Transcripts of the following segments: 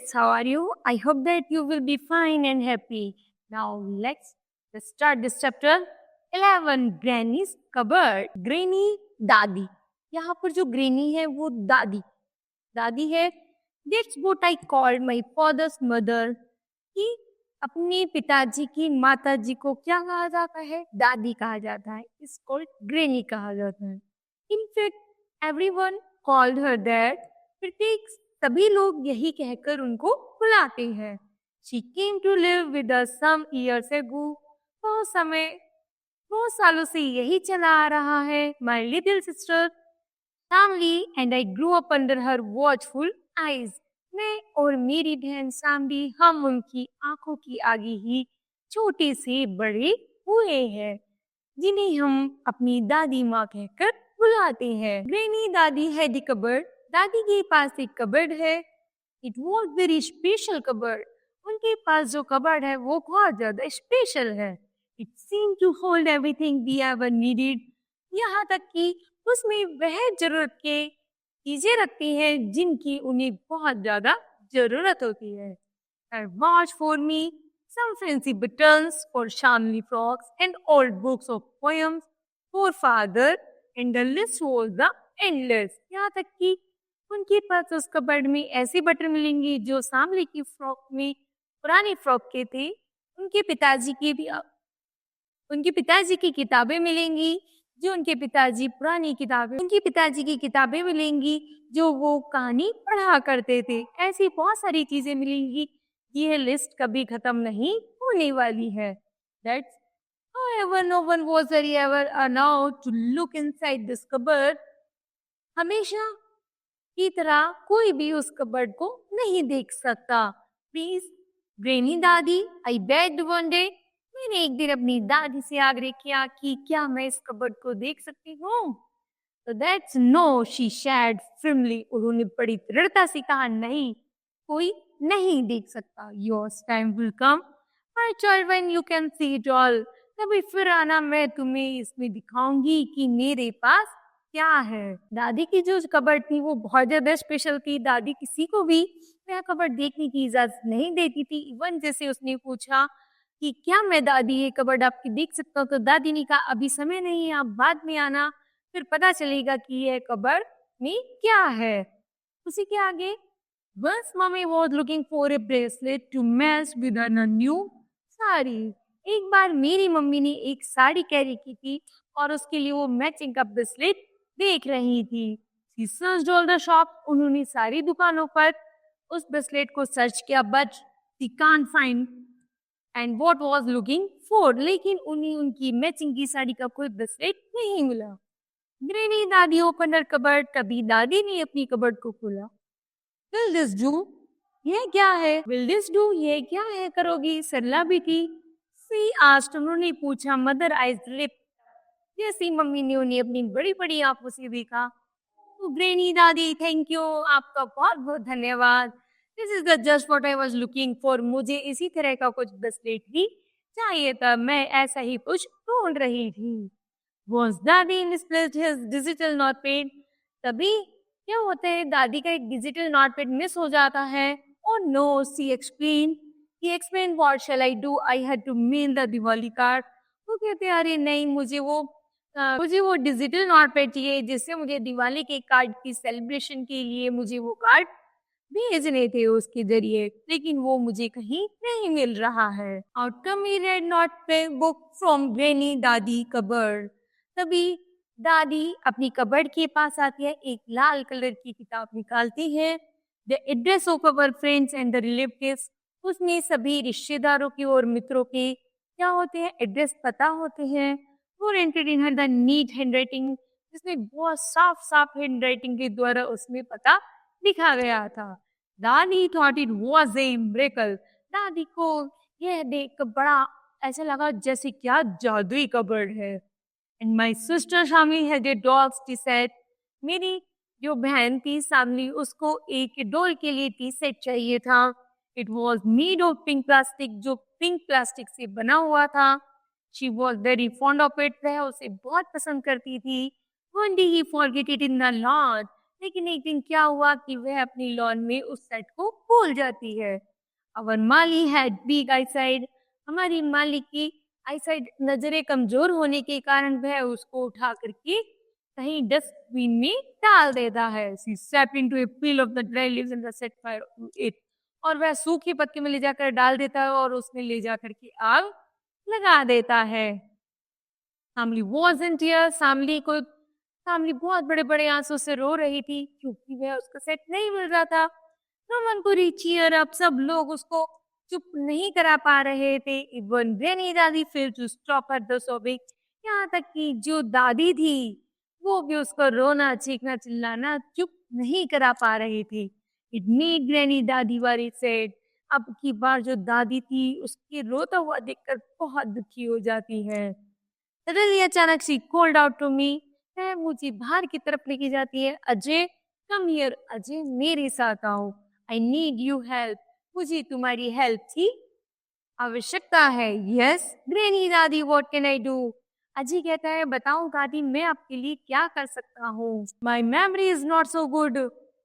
kids, how are you? I hope that you will be fine and happy. Now let's start this chapter 11 Granny's cupboard. Granny दादी. यहाँ पर जो granny है वो दादी दादी है. That's what I called my father's mother. कि अपने पिताजी की माता जी को क्या कहा जाता है? दादी कहा जाता है. It's called granny कहा जाता है. In fact, everyone called her that. प्रत्येक सभी लोग यही कहकर उनको बुलाते हैं. She came to live with us some years ago. बहुत सालों से यही चला आ रहा है. My little sister Samli and I grew up under her watchful eyes. मैं और मेरी बहन सामली हम उनकी आंखों की आगे ही छोटे से बड़े हुए हैं, जिन्हें हम अपनी दादी माँ कहकर बुलाते हैं. ग्रैनी दादी है दी कबर्ड. दादी के पास एक कबर्ड है. It was very special cupboard. उनके पास जो कबर्ड है वो बहुत ज्यादा स्पेशल है. It seem to hold everything we ever needed. यहाँ तक कि उसमें वह जरूरत के चीजें रखती हैं जिनकी उन्हें बहुत ज्यादा जरूरत होती है. Watch for me some fancy buttons for Shamli frocks and old books of poems for father, and the list was the endless. यहाँ तक कि उनके पास उस कबर्ड में ऐसे बटन मिलेंगे जो शामली की फ्रॉक में पुरानी फ्रॉक के थे. उनके पिताजी की किताबें मिलेंगी जो उनके पिताजी की किताबें मिलेंगी जो वो कहानी पढ़ा करते थे. ऐसी बहुत सारी चीजें मिलेंगी. यह लिस्ट कभी खत्म नहीं होने वाली है. That's however no one was very ever allowed to look inside this cupboard. हमेशा की तरह कोई भी उस कबर्ड को नहीं देख सकता. प्लीज ग्रैनी दादी, I begged one day. मैंने एक दिन अपनी दादी से आग्रह किया कि क्या मैं इस कबर्ड को देख सकती हूँ. So that's no, she said firmly. उन्होंने बड़ी दृढ़ता से कहा नहीं, कोई नहीं देख सकता. Yours time will come, my child, when you can see it all. कभी फिर आना, मैं तुम्हें इसमें दिखाऊंगी कि मेरे पास क्या है. दादी की जो कबर्ड थी वो बहुत ज्यादा स्पेशल थी. दादी किसी को भी वह कबर्ड देखने की इजाजत नहीं देती थी. इवन जैसे उसने पूछा कि क्या मैं दादी ये कबर्ड आपकी देख सकता हूँ, तो दादी ने कहा अभी समय नहीं है, आप बाद में आना, फिर पता चलेगा कि यह कबर्ड में क्या है. उसी के आगे Once mommy was looking for a bracelet to match with her new sari. एक बार मेरी मम्मी ने एक साड़ी कैरी की थी और उसके लिए वो मैचिंग का ब्रेसलेट देख रही थी. She searched all the shop. उन्होंने सारी दुकानों पर उस ब्रेसलेट को सर्च किया, but she can't find and what was looking for. लेकिन उन्हें उनकी मैचिंग की साड़ी का कोई ब्रेसलेट नहीं मिला. ग्रैनी दादी ओपन हर कबर्ड. तभी दादी ने अपनी कबर्ड को खोला. Will this do? यह क्या है? Will this do? यह क्या है करोगी? सरला भी थी. She asked. उन्होंने पूछा. Mother eyes lit. जैसी मम्मी ने उन्हें अपनी बड़ी बड़ी आंखों से देखा. तो ग्रैनी दादी, थैंक यू, आपका बहुत बहुत धन्यवाद. This is just what I was looking for. मुझे इसी तरह का कुछ ब्रेसलेट ही चाहिए था. मैं ऐसा ही कुछ ढूंढ रही थी. Was daddy misplaced his digital notepad? तभी क्या होता है, दादी का एक डिजिटल नोटपैड मिस हो जाता है. Oh no, she explained. He explained, what shall I do? I had to mail the Diwali card. वो कहते हैं अरे नहीं, मुझे वो डिजिटल नोटपैड चाहिए जिससे मुझे दिवाली के कार्ड की सेलिब्रेशन के लिए मुझे वो कार्ड भेजने थे उसके जरिए, लेकिन वो मुझे कहीं नहीं मिल रहा है. Outcome he red notepad book from granny दादी कबर्ड. तभी दादी अपनी कबर्ड के पास आती है, एक लाल कलर की किताब निकालती है. The address of our friends and the relatives. उसमें सभी रिश्तेदारों के और मित्रों के क्या होते हैं, एड्रेस पता होते हैं. वो entered in her the neat handwriting, जिसमें बहुत साफ साफ हैंडराइटिंग के द्वारा उसमें पता लिखा गया था. दादी thought it was a miracle. दादी को यह देख बड़ा ऐसा लगा जैसे क्या जादुई कबर्ड है. And my sister Shamli had a dog, she said. मेरी जो बहन थी सामली, उसको एक डॉल के लिए टी सेट चाहिए था. It was made of pink plastic, जो पिंक प्लास्टिक से बना हुआ था. She was very fond of it. वह उसे बहुत पसंद करती थी. One day he forgot it in the lot. लेकिन एक दिन क्या हुआ कि वह अपनी लॉन में उस सेट को भूल जाती है। अवर माली हैड वीक आईसाइट, हमारी माली की आईसाइट नजरें कमजोर होने के कारण वह उसको उठा करके कहीं डस्टबिन में डाल देता है। She stepped into a pile of the dry leaves and set fire to it. और वह सूखे पत्ते में ले जाकर डाल देता है और उसमें ले जाकर के आग लगा देता है। फैमिली wasn't here, फैमिली बहुत बड़े-बड़े आंसू से रो रही थी क्योंकि वह उसका सेट नहीं मिल रहा था। No one could cheer up, सब लोग उसको चुप नहीं करा पा रहे थे। इवन ग्रैनी दादी failed to stop her the sobbing, यहाँ तक कि जो दादी थी वो भी उसको रोना, चीखना, चिल्लाना चुप नहीं करा पा रही थी। इट मेड ग्रैनी दादी वेरी सैड, अब की बार जो दादी थी उसके रोता हुआ देखकर बहुत दुखी हो जाती है। सडनली अचानक she called out to me, वह मुझे बाहर की तरफ लेके जाती है। अजय कम हियर, अजय मेरे साथ आओ। आई नीड यू हेल्प, मुझे तुम्हारी हेल्प की आवश्यकता है। यस ग्रैनी दादी, what can I do? Ajay कहता है बताओ दादी मैं आपके लिए क्या कर सकता हूँ। My memory is not so good,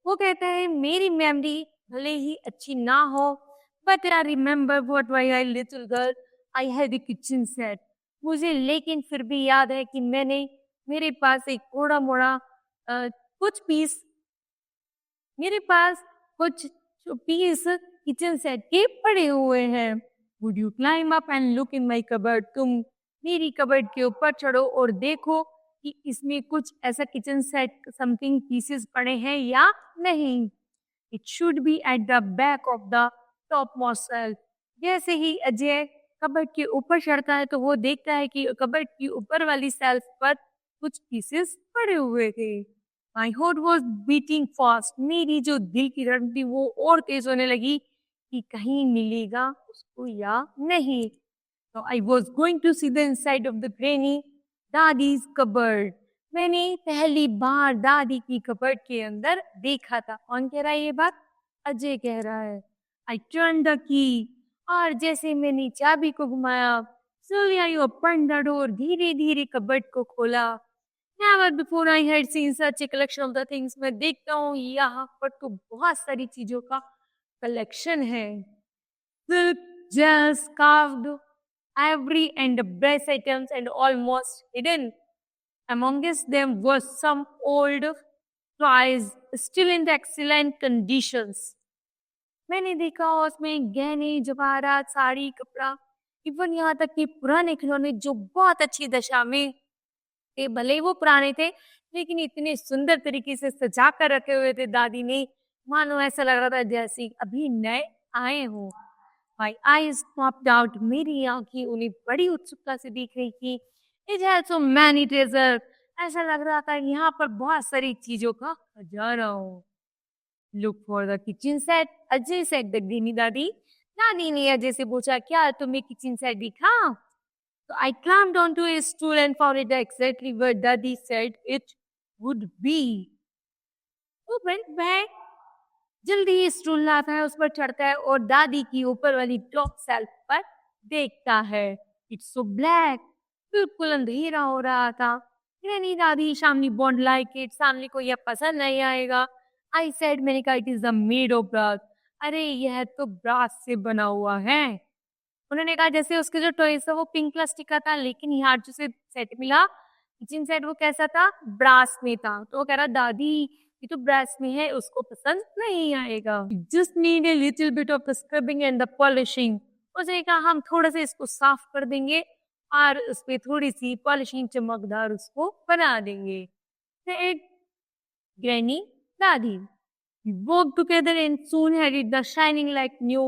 वो कहता है मेरी मेमोरी भले ही अच्छी ना हो, but I remember what why I little girl I had a kitchen set, मुझे लेकिन फिर भी याद है कि मेरे पास एक थोड़ा मोड़ा कुछ पीस मेरे पास कुछ पीस किचन सेट के पड़े हुए हैं। Would you climb up and look in my cupboard, तुम मेरी कबर्ड के ऊपर चढ़ो और देखो कि इसमें कुछ ऐसा किचन सेट समथिंग पीसेस पड़े हैं या नहीं। It should be at the back of the top most shelf. जैसे ही अजय कबर्ड के ऊपर चढ़ता है तो वो देखता है कि कबर्ड की ऊपर वाली शेल्फ पर कुछ पीसेस पड़े हुए थे। My heart was beating fast, मेरी जो दिल की धड़कन थी वो और तेज होने लगी कि कहीं मिलेगा उसको या नहीं। तो I was going to see the inside of the granny दादीज कबर्ड, मैंने पहली बार दादी की कबर्ड के अंदर देखा था। कौन कह रहा है ये बात? अजय कह रहा है। आई टर्न द की, और जैसे मैंने चाबी को घुमाया, slowly I opened the door, धीरे धीरे कबर्ड को खोला। Never before I had seen such a collection of the things, मैं देखता हूँ यहाँ पर तो बहुत सारी चीजों का कलेक्शन है। Silk, jewels, carved, ivory and brass items and almost hidden. Amongst them were some old toys still in the excellent conditions. मैंने देखा उसमें गहने, जवाहरात, साड़ी, कपड़ा, इवन यहाँ तक कि पुराने खिलौने जो बहुत अच्छी दशा में थे। भले ही वो पुराने थे लेकिन इतने सुंदर तरीके से सजा कर रखे हुए थे दादी ने, मानो ऐसा लग रहा था जैसे अभी नए आए हों। माई आईज पॉप्ड आउट, मेरी आंखें उन्हें बड़ी उत्सुकता से देख रही थी। It had so many treasure, ऐसा लग रहा था यहाँ पर बहुत सारी चीजों का खजाना हो। Look for the kitchen set, अजय सेट द ग्रीनी दादी, दादी ने अजय से पूछा क्या तुमने किचन सेट दिखा? तो I climbed on to a stool and found it exactly where दादी सेड इट वुड बी। तो वह जल्दी ही स्टूल लाता है, उस पर चढ़ता है और दादी की ऊपर वाली टॉप शेल्फ पर देखता है। इट्स सो ब्लैक, बिल्कुल अंधेरा हो रहा था। ग्रैनी दादी Shamli won't like it, Shamli को यह पसंद नहीं आएगा। आई सेड, मैंने कहा it is the made of brass, अरे यह तो ब्रास से बना हुआ है। उन्होंने कहा जैसे उसके जो टॉयज था वो पिंक प्लास्टिक का था, लेकिन यहाँ जो से सेट मिला किचन सेट वो कैसा था? ब्रास में था। तो वो कह रहा दादी ये तो ब्रास में है, उसको पसंद नहीं आएगा। Just need a little bit of the scrubbing and the polishing, उसने कहा हम थोड़ा सा इसको साफ कर देंगे और उस पर थोड़ी सी पॉलिशिंग चमकदार उसको बना देंगे। ग्रैनी दादी worked together and soon had it the shining like new.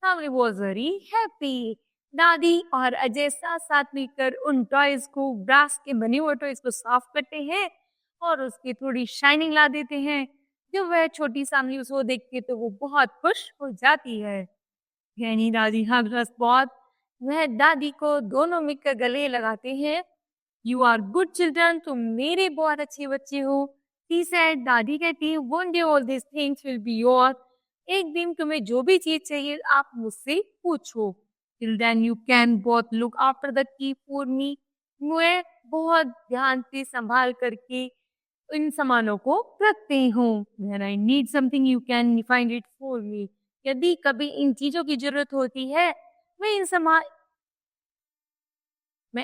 Family was very happy. दादी और अजय साथ साथ मिलकर उन टॉयज को, ब्रास के बने हुए टॉयज को साफ करते हैं और उसकी थोड़ी शाइनिंग ला देते हैं। जब वह छोटी फैमिली उसको देखती है तो वो बहुत खुश हो जाती है। ग्रैनी दादी हग्स बहुत, वह दादी को दोनों मिलकर गले लगाते हैं। यू आर गुड चिल्ड्रन, तुम मेरे बहुत अच्छे बच्चे हो। He said, दादी कहती है one day all these things will be yours. एक दिन तुम्हें जो भी चीज चाहिए आप मुझसे पूछो। Till then you can both look after the key for me. मैं बहुत ध्यान से संभाल करके इन सामानों को रखती हूँ। When I need something, you can find it for me. यदि कभी इन चीजों की जरूरत होती है, मैं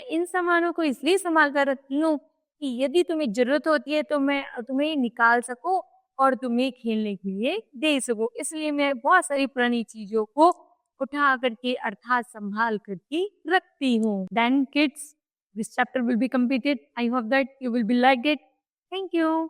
इन सामानों को इसलिए संभाल कर रखती हूँ कि यदि तुम्हें जरूरत होती है तो मैं तुम्हें निकाल सकूं और तुम्हें खेलने के लिए दे सकूं। इसलिए मैं बहुत सारी पुरानी चीजों को उठा करके अर्थात संभाल करके रखती हूँ। Then kids, this chapter will be completed. I hope that you will be liked it. Thank you.